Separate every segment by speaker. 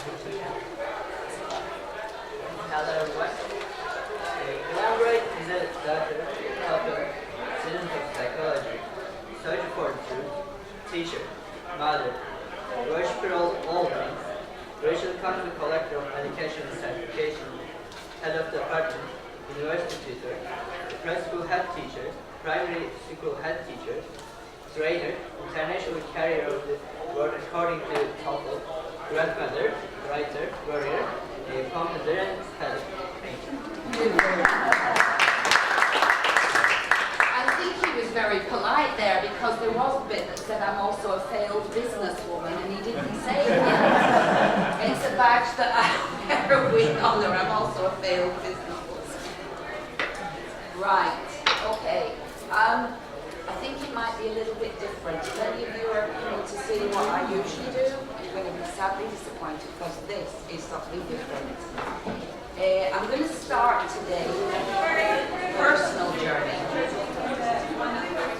Speaker 1: Hello everyone. Elaborate is a doctor, helper, student of psychology, search for truth, teacher, mother, worshiper of all things, racial country collector of education and certification, head of department, university tutor, preschool head teacher, primary school head teacher, trainer, international carrier of the world according to TOEFL, grandmother, writer, warrior, composer, and speller. Thank you.
Speaker 2: I think he was very polite there because there was a bit that said I'm also a failed businesswoman and he didn't say it. It's a badge that I wear with honor. I'm also a failed businesswoman. Right, okay. I think it might be a little bit different. If any of you are coming to see what I usually do, you're going to be sadly disappointed because this is something different. I'm going to start today with a personal journey.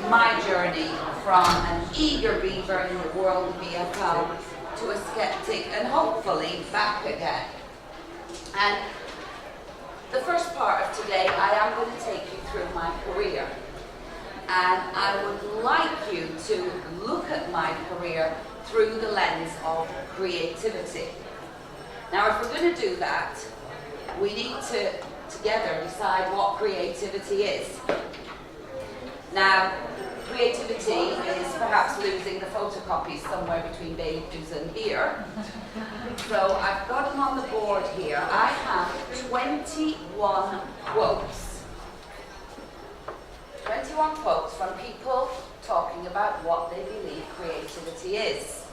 Speaker 2: My journey from an eager beaver in the world of ELT to a skeptic and hopefully back again. And the first part of today, I am going to take you through my career. And I would like you to look at my career through the lens of creativity. Now, if we're going to do that, we need to together decide what creativity is. Now, creativity is perhaps losing the photocopies somewhere between Bailey's and here. So I've got them on the board here. I have 21 quotes. 21 quotes from people talking about what they believe creativity is.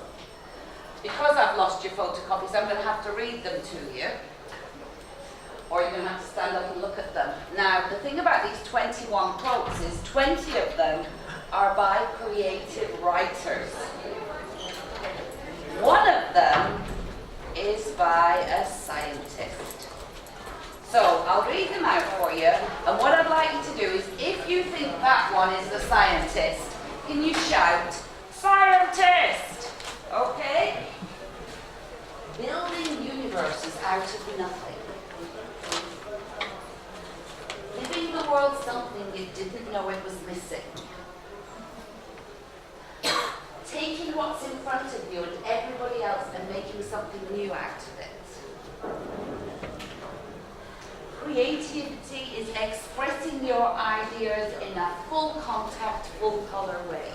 Speaker 2: Because I've lost your photocopies, I'm going to have to read them to you. Or you're going to have to stand up and look at them. Now, the thing about these 21 quotes is 20 of them are by creative writers. One of them is by a scientist. So I'll read them out for you, and what I'd like you to do is, if you think that one is the scientist, can you shout, "Scientist!" Okay? Building universes out of nothing. Giving the world something it didn't know it was missing. Taking what's in front of you and everybody else and making something new out of it. Creativity is expressing your ideas in a full contact, full color way.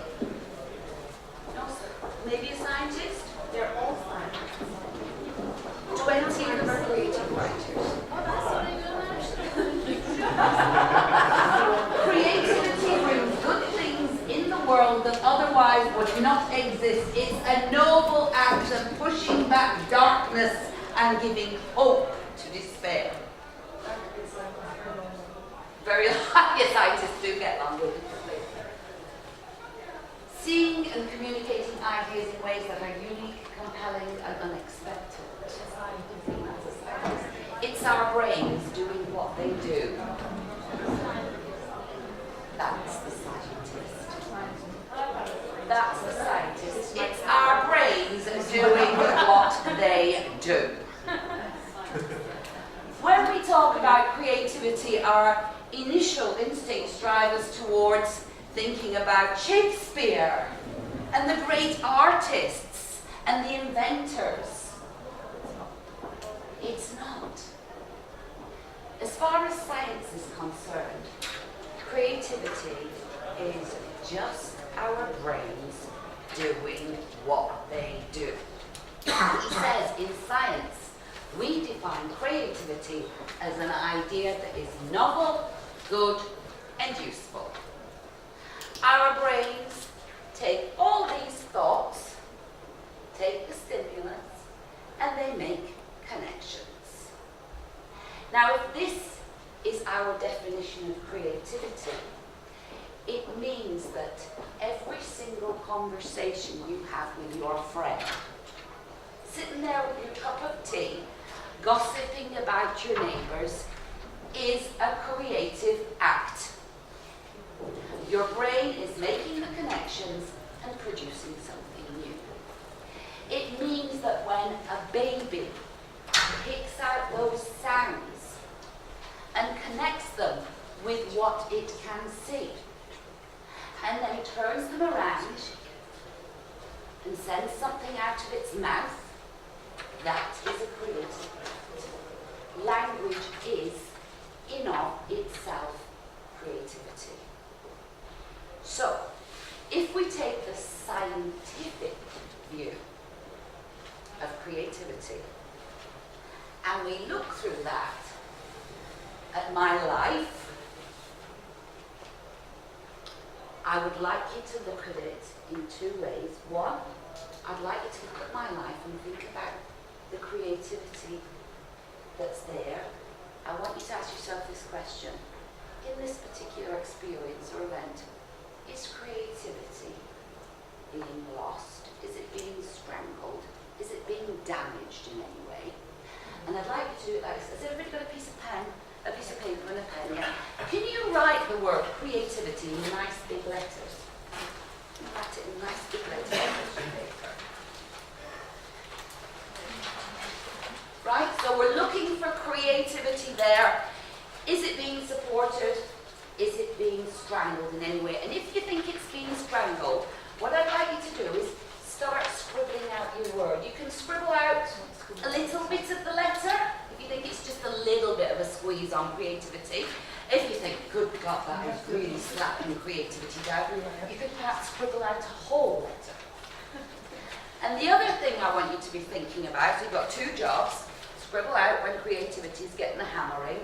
Speaker 2: No, sir. Maybe a scientist? They're all scientists. 20 of them are creative writers. Creativity brings good things in the world that otherwise would not exist. It's a noble act of pushing back darkness and giving hope to despair. Very lucky scientists do get along with it. Seeing and communicating ideas in ways that are unique, compelling, and unexpected. It's our brains doing what they do. That's the scientist. That's the scientist. It's our brains doing what they do. When we talk about creativity, our initial instincts drive us towards thinking about Shakespeare and the great artists and the inventors. It's not. As far as science is concerned, creativity is just our brains doing what they do. He says in science, we define creativity as an idea that is novel, good, and useful. Our brains take all these thoughts, take the stimulus, and they make connections. Now, if this is our definition of creativity, it means that every single conversation you have with your friend, sitting there with your cup of tea, gossiping about your neighbours, is a creative act. Your brain is making the connections and producing something new. It means that when a baby picks out those sounds and connects them with what it can see, and then turns them around and sends something out of its mouth, that is a creative act. Language is, in of itself, creativity. So, if we take the scientific view of creativity, and we look through that at my life, I would like you to look at it in two ways. One, I'd like you to look at my life and think about the creativity that's there. I want you to ask yourself this question. In this particular experience or event, is creativity being lost? Is it being strangled? Is it being damaged in any way? And I'd like you to do it like this. Has everybody got a piece of paper and a pen? Yeah. Can you write the word creativity in nice big letters? Can you write it in nice big letters? Right, so we're looking for creativity there. Is it being supported? Is it being strangled in any way? And if you think it's being strangled, what I'd like you to do is start scribbling out your word. You can scribble out a little bit of the letter if you think it's just a little bit of a squeeze on creativity. If you think, good God, that is really slapping creativity down, you could perhaps scribble out a whole letter. And the other thing I want you to be thinking about, so you've got two jobs. Scribble out when creativity is getting the hammering.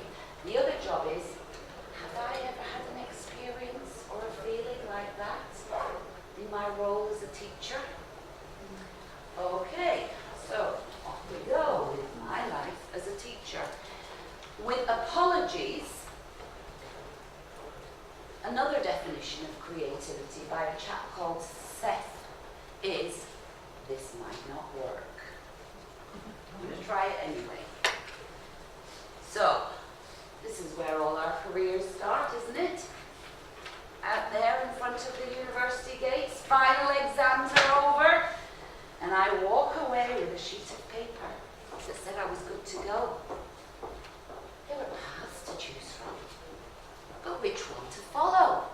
Speaker 2: The other job is, have I ever had an experience or a feeling like that in my role as a teacher? Okay, so off we go with my life as a teacher. With apologies, another definition of creativity by a chap called Seth is, this might not work. I'm going to try it anyway. So, this is where all our careers start, isn't it? Out there in front of the university gates, final exams are over, and I walk away with a sheet of paper that said I was good to go. There were paths to choose from, but which one to follow?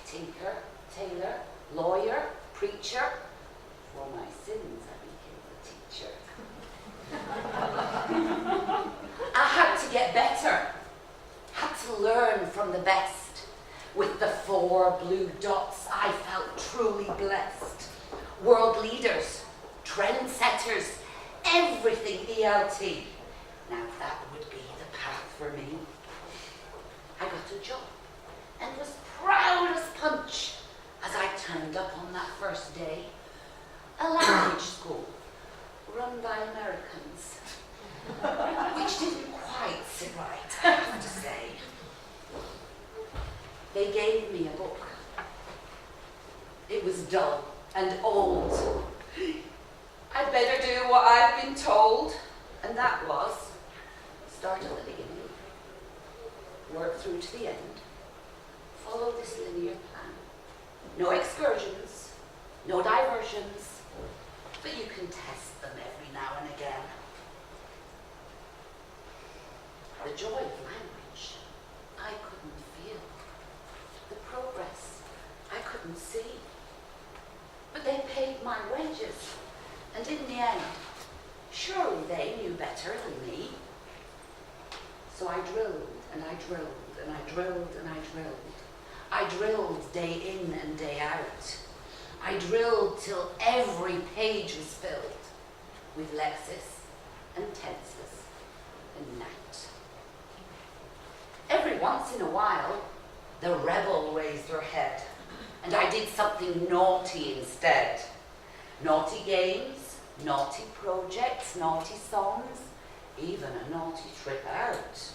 Speaker 2: Tinker, tailor, lawyer, preacher. For my sins, I became a teacher. I had to get better, had to learn from the best. With the 4 blue dots, I felt truly blessed. World leaders, trendsetters, everything ELT. Now that would be the path for me. I got a job and was proud as punch as I turned up on that first day. A language school run by Americans, which didn't quite sit right, I have to say. They gave me a book. It was dull and old. I'd better do what I've been told, and that was start at the beginning, work through to the end, follow this linear plan. No excursions, no diversions, but you can test them every now and again. The joy of language, I couldn't feel. The progress, I couldn't see. But they paid my wages, and in the end, surely they knew better than me. So I drilled, and I drilled, and I drilled, and I drilled. I drilled day in and day out. I drilled till every page was filled with lexis and tenses and nout. Every once in a while, the rebel raised her head, and I did something naughty instead. Naughty games, naughty projects, naughty songs, even a naughty trip out.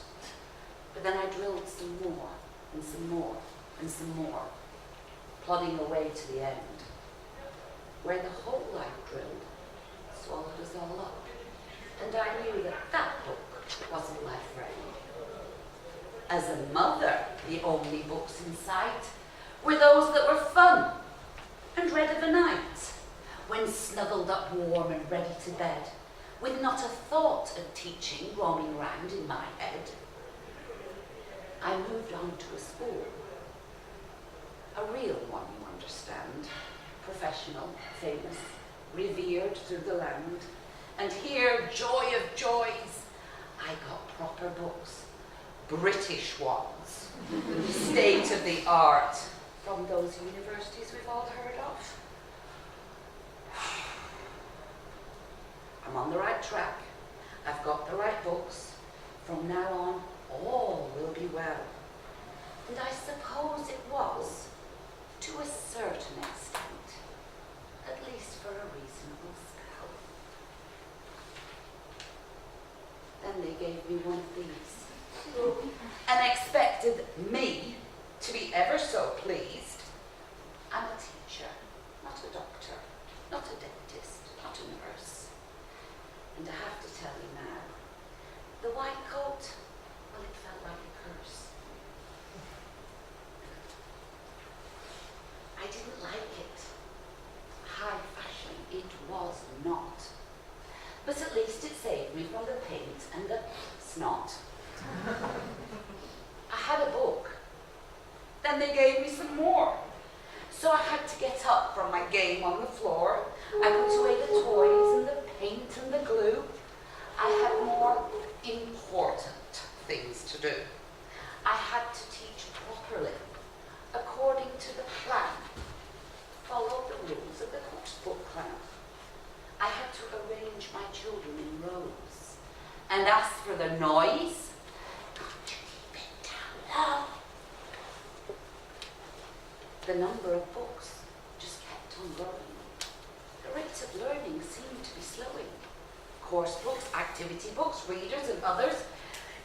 Speaker 2: But then I drilled some more, and some more, and some more, plodding away to the end, where the whole life drilled swallowed us all up. And I knew that that book wasn't my friend. As a mother, the only books in sight were those that were fun and read of a night, when snuggled up warm and ready to bed, with not a thought of teaching roaming round in my head. I moved on to a school, a real one, you understand, professional, famous, revered through the land, and here, joy of joys, I got proper books, British ones, state of the art, from those universities we've all heard of. I'm on the right track. I've got the right books. From now on, all will be well. And I suppose it was, to a certain extent, at least for a reasonable spell. Then they gave me one of these, and expected me to be ever so pleased. I'm a teacher, not a doctor, not a dentist, not a nurse. And I have to tell you now, the white coat, well, it felt like a curse. I didn't like it. High fashion, it was not. But at least it saved me from the paint and the snot. I had a book. Then they gave me some more. So I had to get up from my game on the floor. I put away the toys and the paint and the glue. I had more important things to do. I had to teach properly, according to the plan. Follow the rules of the course book plan. I had to arrange my children in rows. And as for the noise, got to keep it down low. The number of books just kept on growing. The rate of learning seemed to be slowing. Course books, activity books, readers and others.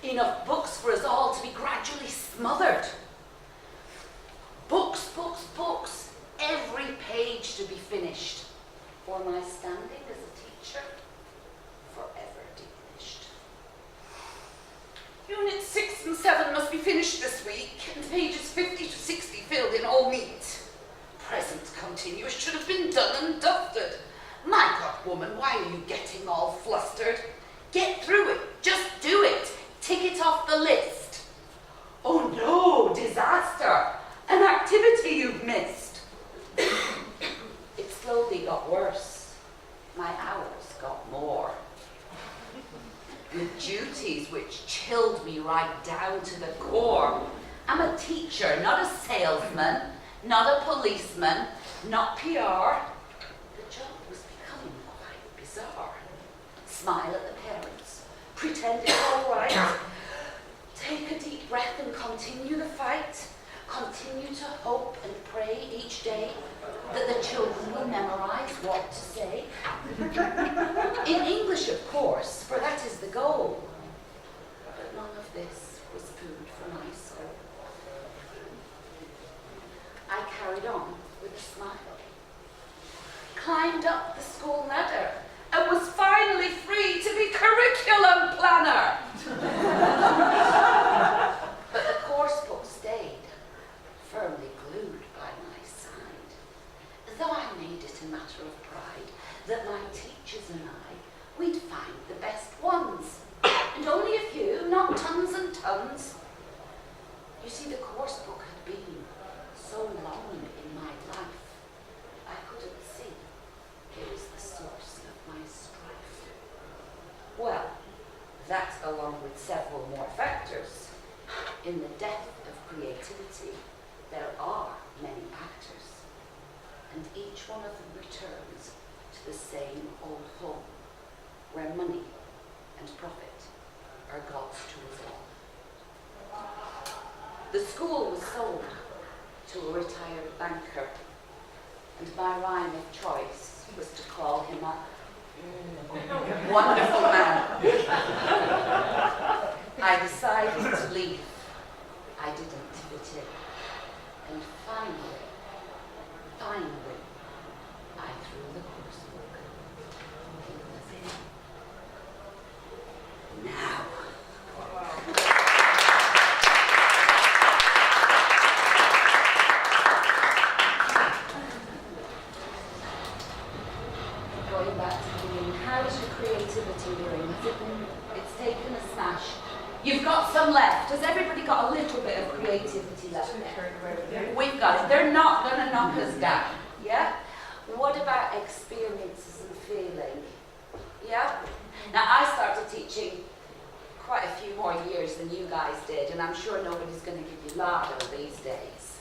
Speaker 2: Enough books for us all to be gradually smothered. Books, books, books. Every page to be finished. Or my standing as a teacher forever diminished. Units 6 and 7 must be finished this week, and pages 50 to 60 filled in all neat. Present continuous should have been done and dusted. My God, woman, why are you getting all flustered? Get through it, just do it, tick it off the list. Oh no, disaster, an activity you've missed. It slowly got worse. My hours got more. With duties which chilled me right down to the core. I'm a teacher, not a salesman, not a policeman, not PR. The job was becoming quite bizarre. Smile at the parents, pretend it's all right. Take a deep breath and continue the fight. Continue to hope and pray each day that the children will memorize what to say. In English, of course, for that is the goal. But none of this was food for my soul. I carried on with a smile, climbed up the school ladder, and was finally free to be curriculum planner. But the course book stayed, firmly glued by my side, though I made it a matter of pride that my teachers and I, we'd find the best ones, and only a few, not tons and tons. You see, the course book had been so long in my life, I couldn't see it was the source of my strife. Well, that, along with several more factors, in the death of creativity, there are many actors, and each one of them returns to the same old home, where money and profit are God's tools all. The school was sold to a retired banker, and my rhyme of choice was to call him a wonderful man. I decided to leave. I didn't fit in. And finally, I threw the course book in the bin. Now. You've got some left. Has everybody got a little bit of creativity left there? We've got it. They're not going to knock us down. Yeah? What about experiences and feeling? Yeah? Now, I started teaching quite a few more years than you guys did, and I'm sure nobody's going to give you lardo these days.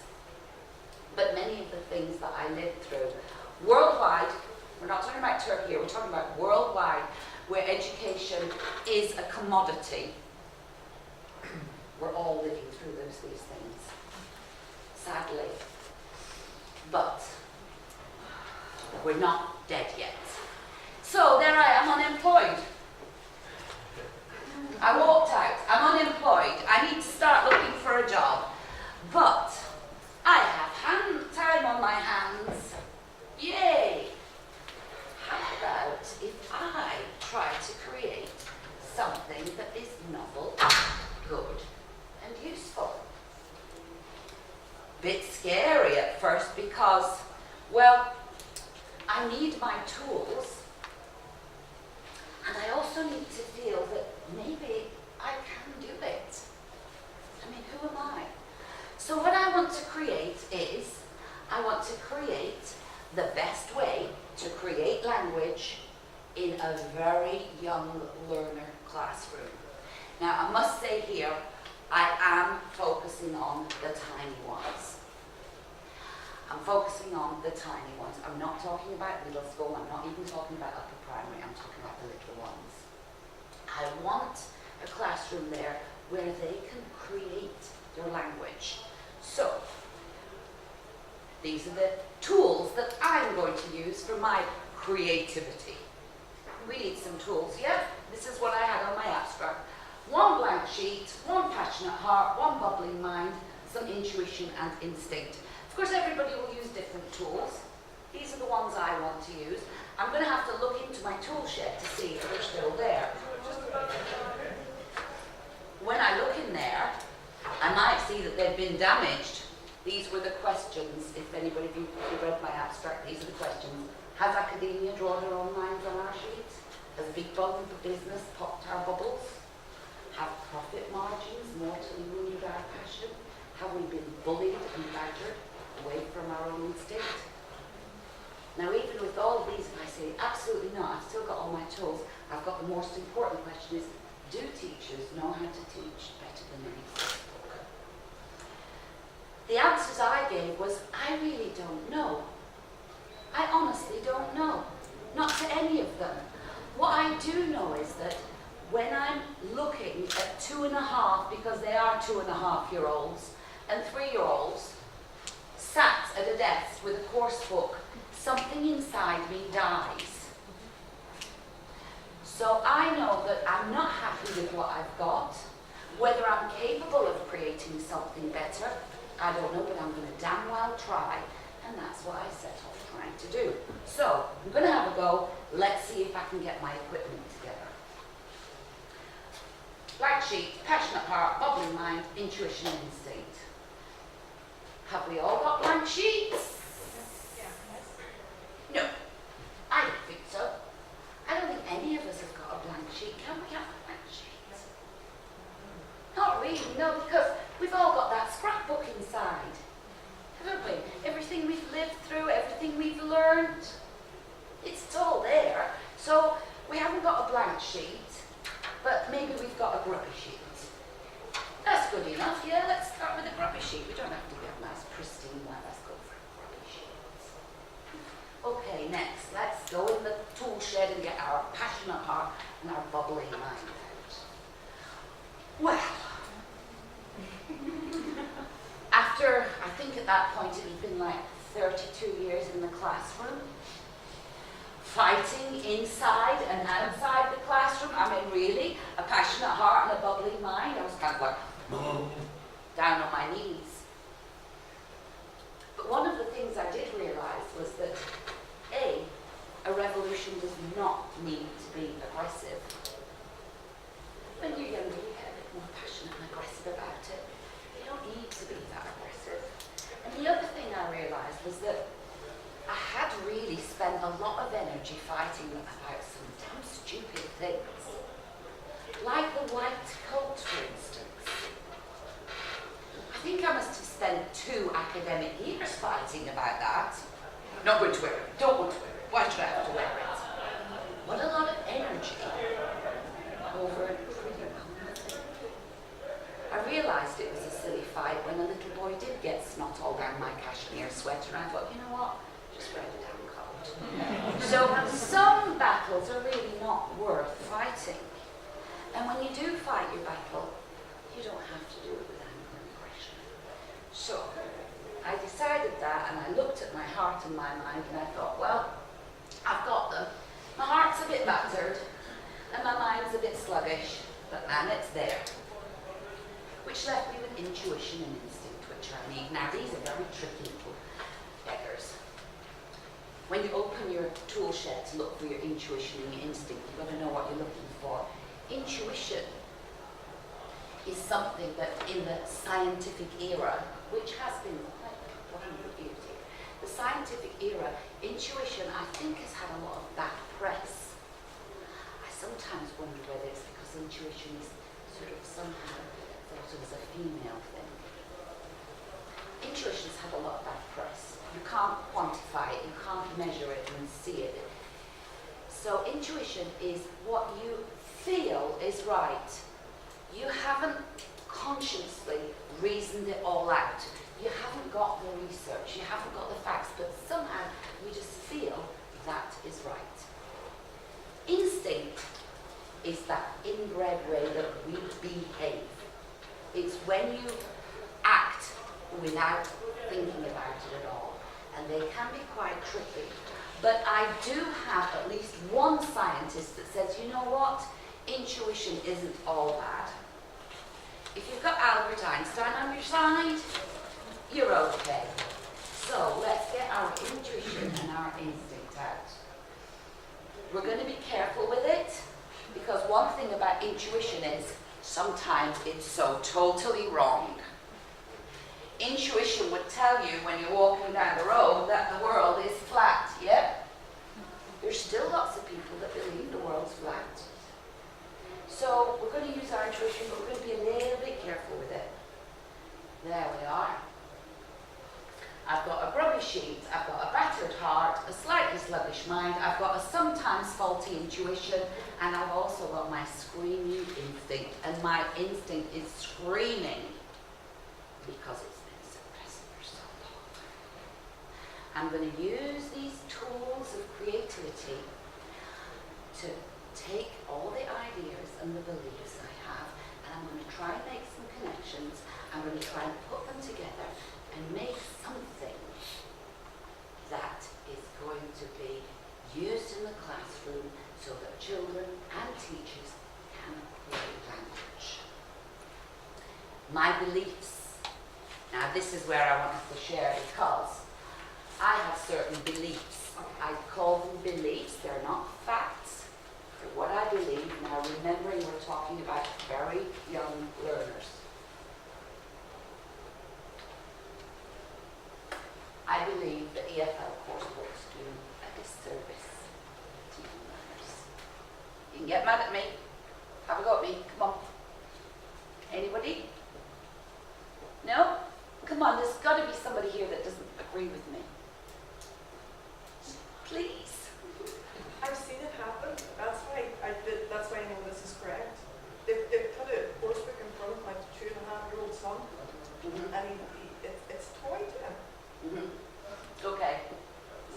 Speaker 2: But many of the things that I lived through, worldwide, we're not talking about Turkey here, we're talking about worldwide, where education is a commodity. We're all living through these things, sadly. But we're not dead yet. So there I am, unemployed. I walked out. I'm unemployed. I need to start looking for a job. But I have time on my hands. Yay! How about if I try to create something that is novel, good, and useful? Bit scary at first because, well, I need my tools. And I also need to feel that maybe I can do it. I mean, who am I? So what I want to create is, I want to create the best way to create language in a very young learner classroom. Now, I must say here, I am focusing on the tiny ones. I'm focusing on the tiny ones. I'm not talking about middle school. I'm not even talking about upper primary. I'm talking about the little ones. I want a classroom there where they can create their language. So, these are the tools that I'm going to use for my creativity. We need some tools, yeah? This is what I had on my abstract. One blank sheet, one passionate heart, one bubbling mind, some intuition and instinct. Of course, everybody will use different tools. These are the ones I want to use. I'm going to have to look into my tool shed to see if they're still there. When I look in there, I might see that they've been damaged. These were the questions. If anybody of you read my abstract, these are the questions. Has academia drawn their own lines on our sheet? Has big business popped our bubbles? Have profit margins mortally wounded our passion? Have we been bullied and badgered away from our own instinct? Now, even with all of these, if I say absolutely not, I've still got all my tools. I've got the most important question is, do teachers know how to teach better than any textbook? The answers I gave was, I really don't know. I honestly don't know. Not to any of them. What I do know is that when I'm looking at 2.5, because they are 2.5-year-olds and 3-year-olds, sat at a desk with a course book, something inside me dies. So I know that I'm not happy with what I've got. Whether I'm capable of creating something better, I don't know, but I'm going to damn well try. And that's what I set off trying to do. So I'm going to have a go. Let's see if I can get my equipment together. Blank sheet, passionate heart, bubbling mind, intuition and instinct. Have we all got blank sheets? No, I don't think so. I don't think any of us have got a blank sheet. Can we have a blank sheet? Not really, no, because we've all got that scrapbook inside, haven't we? Everything we've lived through, everything we've learned, it's all there. So we haven't got a blank sheet, but maybe we've got a grubby sheet. That's good enough, yeah, let's start with a grubby sheet. We don't have to get a nice pristine one, let's go for a grubby sheet. Okay, next, let's go in the tool shed and get our passionate heart and our bubbling mind out. Well, after, I think at that point it had been like 32 years in the classroom, fighting inside and outside the classroom. I mean, really, a passionate heart and a bubbling mind. I was kind of like, down on my knees. But one of the things I did realise was that, a revolution does not need to be aggressive. When you're younger, you get a bit more passionate and aggressive about it. You don't need to be that aggressive. And the other thing I realised was that I had really spent a lot of energy fighting about some damn stupid things. Like the white coat, for instance. fighting about that. Not going to wear it. Don't want to wear it. Why should I have to wear it? What a lot of energy over a pretty common thing. I realised it was a silly fight when a little boy did get snot all down my cashmere sweater, and I thought, you know what? Just wear the damn coat. So some battles are really not worth fighting. And when you do fight your battle, you don't have to do it with anger and aggression. So I decided that, and I looked at my heart and my mind, and I thought, well, I've got them. My heart's a bit battered, and my mind's a bit sluggish, but man, it's there. Which left me with intuition and instinct, which I need. Now, these are very tricky little beggars. When you open your tool shed to look for your intuition and your instinct, you've got to know what you're looking for. Intuition is something that in the scientific era, which has been like 100 years here, the scientific era, intuition, I think, has had a lot of bad press. I sometimes wonder whether it's because intuition is sort of somehow thought of as a female thing. Intuition's had a lot of bad press. You can't quantify it, you can't measure it and see it. So intuition is what you feel is right. You haven't consciously reasoned it all out. You haven't got the research, you haven't got the facts, but somehow you just feel that is right. Instinct is that inbred way that we behave. It's when you act without thinking about it at all. And they can be quite tricky. But I do have at least one scientist that says, you know what? Intuition isn't all bad. If you've got Albert Einstein on your side, you're okay. So let's get our intuition and our instinct out. We're going to be careful with it, because one thing about intuition is sometimes it's so totally wrong. Intuition would tell you when you're walking down the road that the world is flat, yeah? There's still lots of people that believe the world's flat. So we're going to use our intuition, but we're going to be a little bit careful with it. There we are. I've got a grubby sheet, I've got a battered heart, a slightly sluggish mind, I've got a sometimes faulty intuition, and I've also got my screaming instinct. And my instinct is screaming because it's been suppressed for so long. I'm going to use these tools of creativity to take all the ideas and the beliefs I have, and I'm going to try and make some connections. I'm going to try and put them together and make something that is going to be used in the classroom so that children and teachers can create language. My beliefs. Now this is where I wanted to share, because I have certain beliefs. I call them beliefs. They're not facts. They're what I believe. Now remembering we're talking about very young learners. I believe that EFL course books do a disservice to young learners. You can get mad at me. Have a go at me. Come on. Anybody? No? Come on, there's got to be somebody here that doesn't agree with me. Please.
Speaker 3: I've seen it happen. That's why I know this is correct. They've put a course book in front of my 2.5-year-old son, and it's toy to him.
Speaker 2: Okay.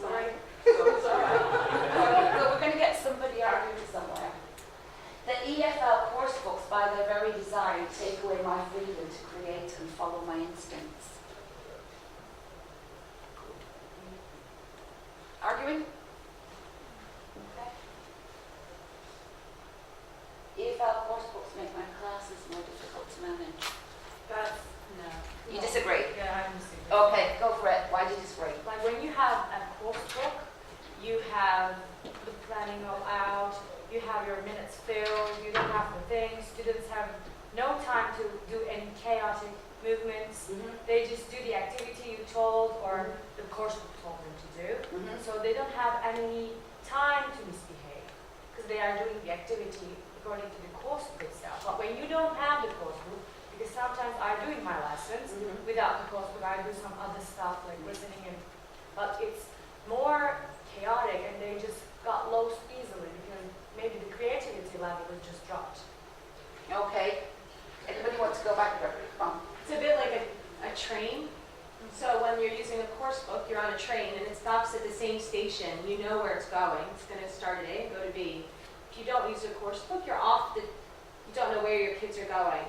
Speaker 3: Sorry.
Speaker 2: It's all right. So we're going to get somebody arguing somewhere. The EFL course books, by their very design, take away my freedom to create and follow my instincts. Arguing? Okay. EFL course books make my classes more difficult to manage.
Speaker 4: No.
Speaker 2: You disagree?
Speaker 4: Yeah, I disagree.
Speaker 2: Okay, go for it. Why do you disagree?
Speaker 4: Like when you have a course book, you have the planning all out, you have your minutes filled, you don't have the things, students have no time to do any chaotic movements. They just do the activity you told or the course book told them to do. So they don't have any time to misbehave because they are doing the activity according to the course book itself. But when you don't have the course book, because sometimes I'm doing my lessons without the course book. I do some other stuff like listening, but it's more chaotic and they just got lost easily because maybe the creativity level is just dropped.
Speaker 2: Okay. Anybody want to go back there? Come on.
Speaker 5: It's a bit like a train. So when you're using a course book, you're on a train and it stops at the same station. You know where it's going. It's going to start at A and go to B. If you don't use a course book, you don't know where your kids are going.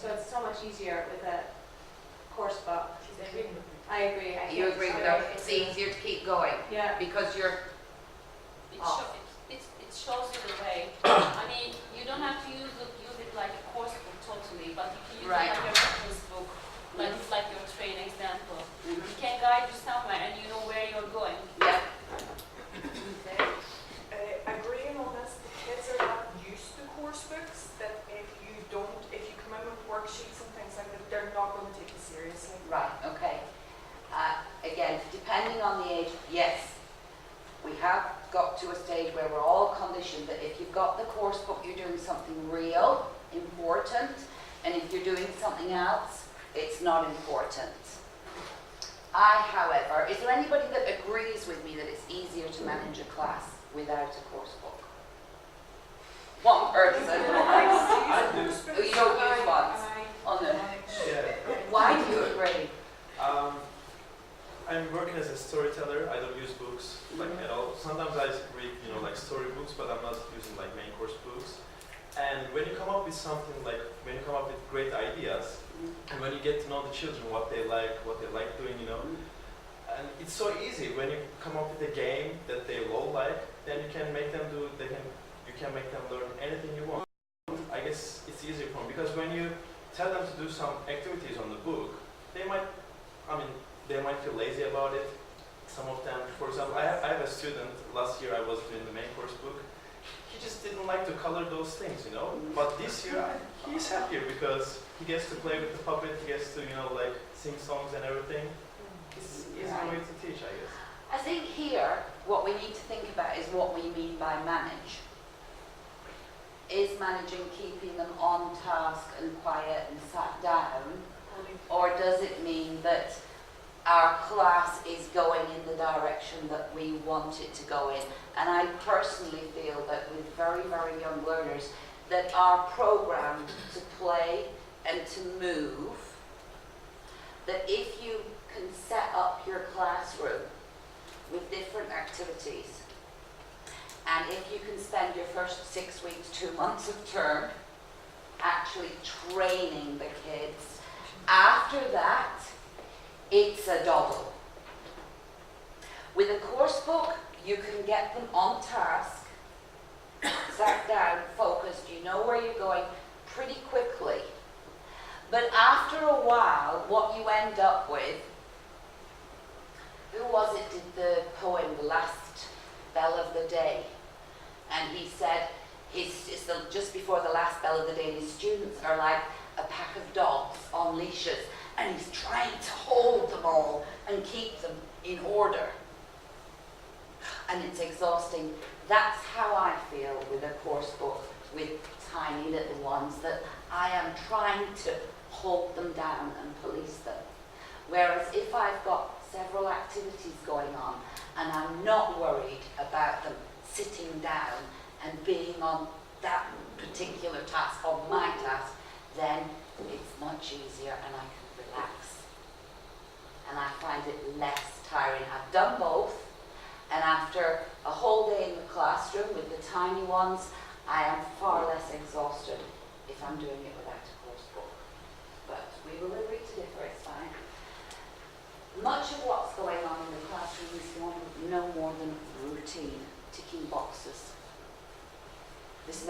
Speaker 5: So it's so much easier with a course book. I agree.
Speaker 2: You agree with that? It's easier to keep going.
Speaker 5: Yeah.
Speaker 2: Because you're
Speaker 6: It shows you the way. I mean, you don't have to use it like a course book totally, but if you use
Speaker 2: Right.
Speaker 6: it like a reference book, like it's like your train example, it can guide you somewhere and you know where you're going.
Speaker 2: Yeah.
Speaker 3: Agreeing on this, the kids are not used to course books, that if you come in with worksheets and things like that, they're not going to take it seriously.
Speaker 2: Right, okay. Again, depending on the age, yes, we have got to a stage where we're all conditioned that if you've got the course book, you're doing something real, important, and if you're doing something else, it's not important. However, is there anybody that agrees with me that it's easier to manage a class without a course book? One person.
Speaker 3: I
Speaker 2: Oh, you don't use ones? Oh no.
Speaker 7: Yeah.
Speaker 2: Why do you agree?
Speaker 7: I'm working as a storyteller. I don't use books like at all. Sometimes I read, like storybooks, but I'm not using like main course books. And when you come up with something when you come up with great ideas, and when you get to know the children, what they like doing, and it's so easy when you come up with a game that they all like, then you can make them you can make them learn anything you want. I guess it's easier for them because when you tell them to do some activities on the book, they might feel lazy about it. Some of them, for example, I have a student, last year I was doing the main course book. He just didn't like to color those things, But this year, he's happier because he gets to play with the puppet, he gets to, sing songs and everything. It's easier way to teach, I guess.
Speaker 2: I think here, what we need to think about is what we mean by manage. Is managing keeping them on task and quiet and sat down, or does it mean that our class is going in the direction that we want it to go in? And I personally feel that with very, very young learners, that our program to play and to move, that if you can set up your classroom with different activities, and if you can spend your first 6 weeks, 2 months of term actually training the kids, after that, it's a double. With a course book, you can get them on task, sat down, focused, you know where you're going pretty quickly. But after a while, what you end up with, who was it did the poem, The Last Bell of the Day? And he said, just before the last bell of the day, his students are like a pack of dogs on leashes, and he's trying to hold them all and keep them in order. And it's exhausting. That's how I feel with a course book, with tiny little ones, that I am trying to hold them down and police them. Whereas if I've got several activities going on, and I'm not worried about them sitting down and being on that particular task, on my task, then it's much easier and I can relax. And I find it less tiring. I've done both, and after a whole day in the classroom with the tiny ones, I am far less exhausted if I'm doing it without a course book. But we will agree to differ, it's fine. Much of what's going on in the classroom is no more than routine, ticking boxes. This is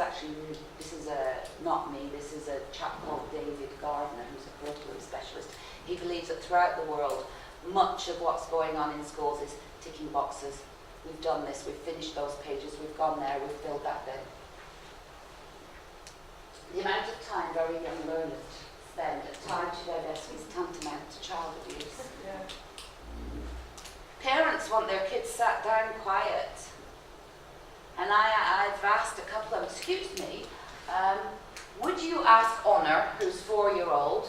Speaker 2: not me, this is a chap called David Gardner, who's a curriculum specialist. He believes that throughout the world, much of what's going on in schools is ticking boxes. We've done this, we've finished those pages, we've gone there, we've filled that in. The amount of time very young learners spend tied to their desk is tantamount to child abuse.
Speaker 3: Yeah.
Speaker 2: Parents want their kids sat down quiet. And I've asked a couple of them, excuse me, would you you ask Honor, who's 4-year-old,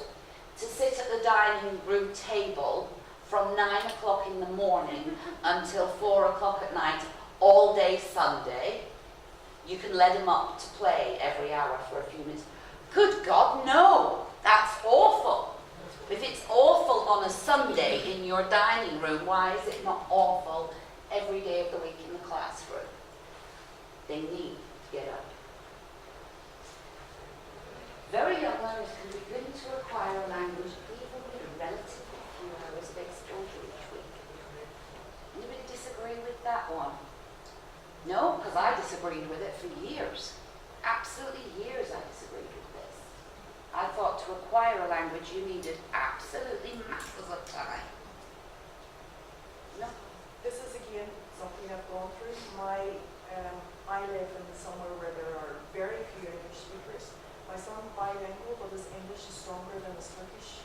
Speaker 2: to sit at the dining room table from 9 o'clock in the morning until 4 o'clock at night, all day Sunday? You can let him up to play every hour for a few minutes. Good God, no! That's awful. If it's awful on a Sunday in your dining room, why is it not awful every day of the week in the classroom? They need to get up. Very young learners can begin to acquire a language even with relatively few hours of exposure each week. Anybody disagree with that one? No, because I disagreed with it for years. Absolutely years I disagreed with this. I thought to acquire a language you needed absolutely masses of time. No.
Speaker 3: This is again something I've gone through. I live in somewhere where there are very few English speakers. My son's bilingual, but his English is stronger than his Turkish.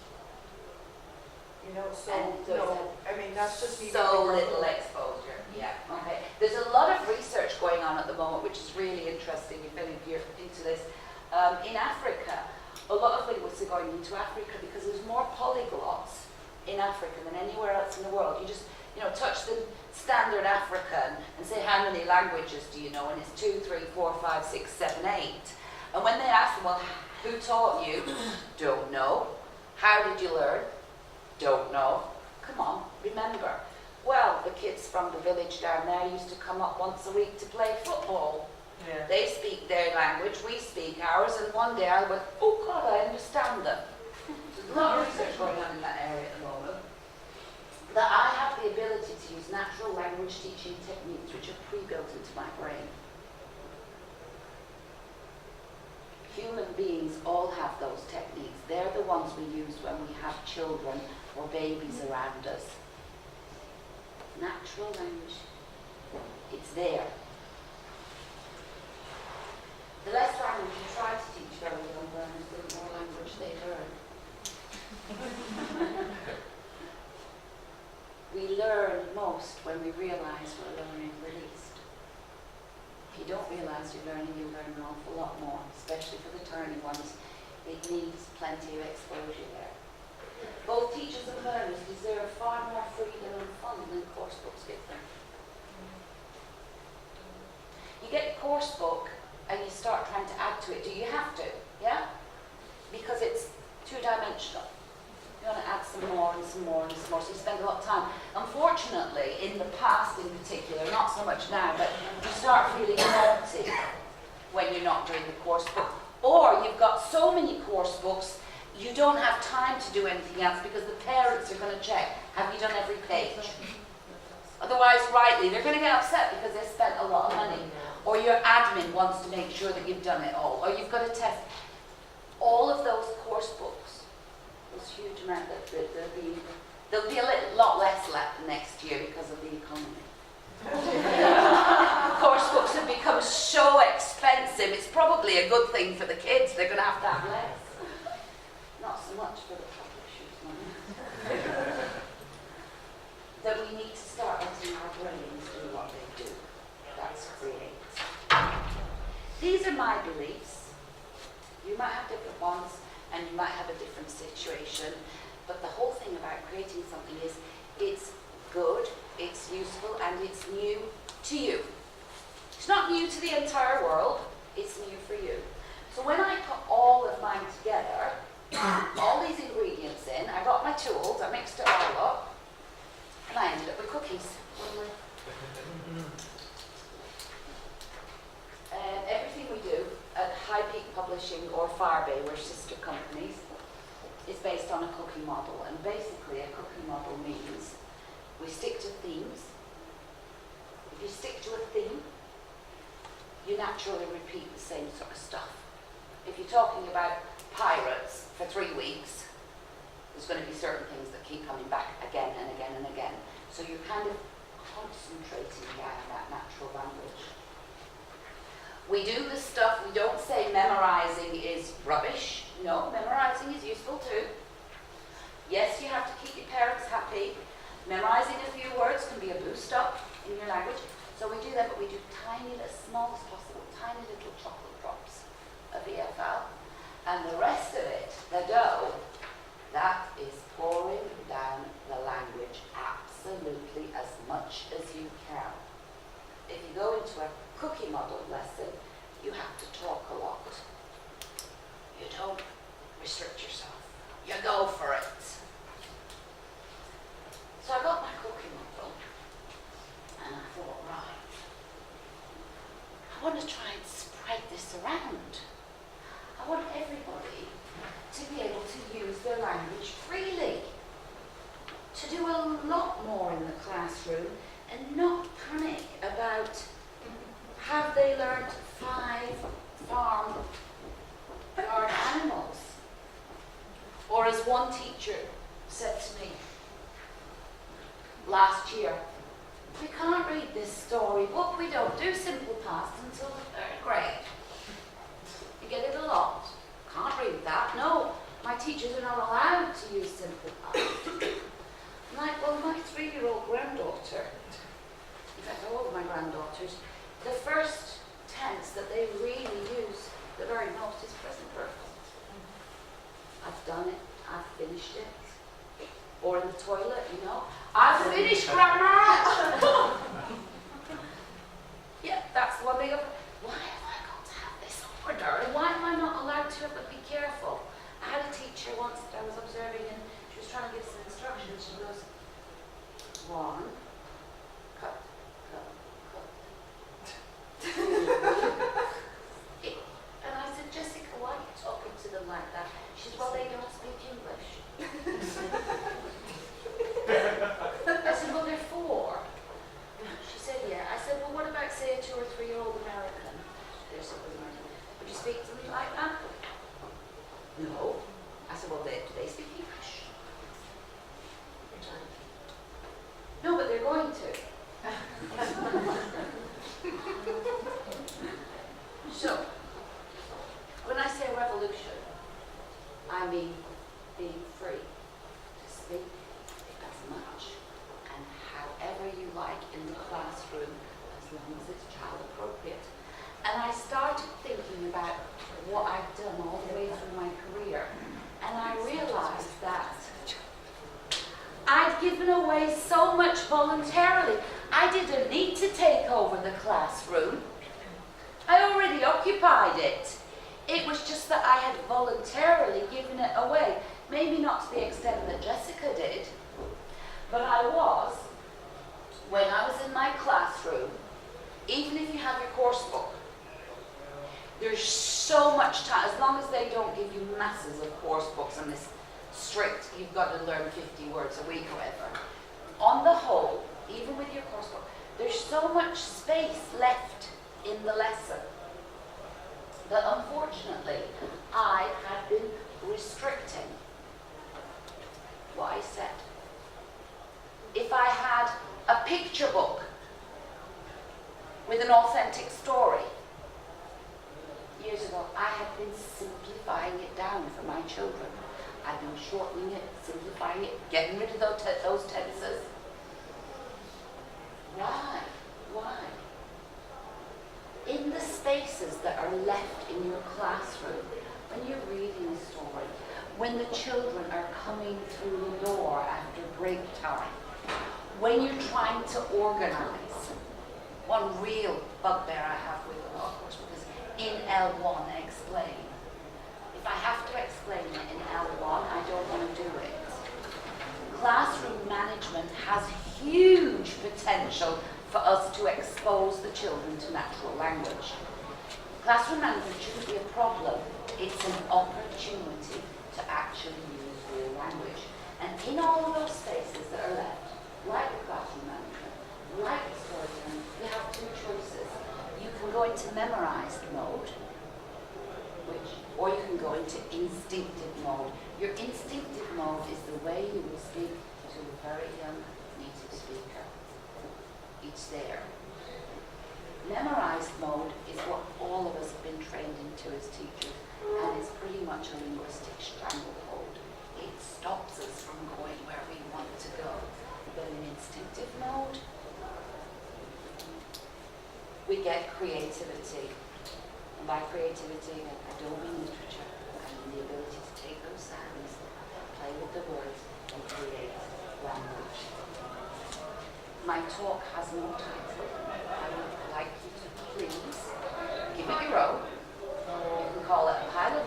Speaker 3: You know, so no, I mean that's just me.
Speaker 2: So little exposure. Yeah. Okay. There's a lot of research going on at the moment, which is really interesting. If any of you are into this, in Africa, a lot of linguists are going into Africa because there's more polyglots in Africa than anywhere else in the world. You just, touch the standard African and say, how many languages do you know? And it's 2, 3, 4, 5, 6, 7, 8. And when they ask them, well, who taught you? Don't know. How did you learn? Don't know. Come on, remember. Well, the kids from the village down there used to come up once a week to play football.
Speaker 1: Yeah.
Speaker 2: They speak their language, we speak ours, and one day I went, oh God, I understand them. There's a lot of research going on in that area at the moment. That I have the ability to use natural language teaching techniques which are pre-built into my brain. Human beings all have those techniques. They're the ones we use when we have children or babies around us. Natural language. It's there. The less language you try to teach very young learners, the more language they learn. We learn most when we realise we're learning the least. If you don't realise you're learning, you learn an awful lot more, especially for the turning ones. It needs plenty of exposure there. Both teachers and learners deserve far more freedom and fun than course books give them. You get a course book and you start trying to add to it. Do you have to? Yeah? Because it's two-dimensional. You want to add some more and some more and some more, so you spend a lot of time. Unfortunately, in the past in particular, not so much now, but you start feeling naughty when you're not doing the course book. Or you've got so many course books, you don't have time to do anything else because the parents are going to check, have you done every page? Otherwise, rightly, they're going to get upset because they spent a lot of money. Or your admin wants to make sure that you've done it all. Or you've got to test. All of those course books, those huge amount there'll be a lot less left next year because of the economy. Course books have become so expensive, it's probably a good thing for the kids. They're going to have less. Not so much for the publishers, money. That we need to start letting our brains do what they do. That's create. These are my beliefs. You might have different ones and you might have a different situation, but the whole thing about creating something is it's good, it's useful, and it's new to you. It's not new to the entire world, it's new for you. So when I put all of mine together, all these ingredients in, I got my tools, I mixed it all up, and I ended up with cookies. Everything we do at High Peak Publishing or Farbay, we're sister companies, is based on a cookie model. And basically a cookie model means we stick to themes. If you stick to a theme, you naturally repeat the same sort of stuff. If you're talking about pirates for 3 weeks, there's going to be certain things that keep coming back again and again and again. So you're kind of concentrating on that natural language. We do the stuff, we don't say memorizing is rubbish. No, memorizing is useful too. Yes, you have to keep your parents happy. Memorizing a few words can be a boost up in your language. So we do that, but we do tiny, as small as possible, tiny little chocolate drops of EFL. And the rest of it, the dough, that is pouring down the language absolutely as much as you can. If you go into a cookie model lesson, you have to talk a lot. You don't restrict yourself. You go for it. So I got my cookie model, and I thought, right, I want to try and spread this around. I want everybody to be able to use their language freely, to do a lot more in the classroom and not panic about have they learnt 5 farm yard animals. Or as one teacher said to me last year, we can't read this storybook, we don't do simple past until the 3rd grade. You get it a lot. Can't read that. No, my teachers are not allowed to use simple past. I'm like, well, my 3-year-old granddaughter, in fact all of my granddaughters, the first tense that they really use the very most is present perfect. I've done it, I've finished it. Or in the toilet, you know, I've finished grammar! Yeah, that's the one thing of, why have I got to have this order? And why am I not allowed to be careful? I had a teacher once that I was observing and she was trying to give some instructions. She goes, 1, cut, cut, cut. 2. And I said, Jessica, why are you talking to them like that? She said, well, they don't speak English. I said, well, they're 4. She said, yeah. I said, well, what about, say, a 2 or 3-year-old American? They're so American. Would you speak to them like that? No. I said, well, do they speak English? No, but they're going to. So, when I say revolution, I mean being free to speak as much and however you like in the classroom, as long as it's child appropriate. And I started thinking about what I've done all the way through my career, and I realized that I'd given away so much voluntarily. I didn't need to take over the classroom. I already occupied it. It was just that I had voluntarily given it away. Maybe not to the extent that Jessica did, but I was, when I was in my classroom, even if you have your course book, there's so much time, as long as they don't give you masses of course books and this strict, you've got to learn 50 words a week or whatever. On the whole, even with your course book, there's so much space left in the lesson that unfortunately I had been restricting what I said. If I had a picture book with an authentic story, years ago, I had been simplifying it down for my children. I've been shortening it, simplifying it, getting rid of those tenses. Why? Why? In the spaces that are left in your classroom, when you're reading a story, when the children are coming through the door after break time, when you're trying to organize, one real bugbear I have with the law course book is in L1 explain. If I have to explain it in L1, I don't want to do it. Classroom management has huge potential for us to expose the children to natural language. Classroom management shouldn't be a problem. It's an opportunity to actually use real language. And in all of those spaces that are left, like the classroom management, like the storytelling, you have 2 choices. You can go into memorized mode, or you can go into instinctive mode. Your instinctive mode is the way you will speak to a very young native speaker. It's there. Memorized mode is what all of us have been trained into as teachers, and it's pretty much a linguistic stranglehold. It stops us from going where we want to go. But in instinctive mode, we get creativity. And by creativity, I don't mean literature, I my talk has no title. I would like you to please give it your own. You can call it a pile of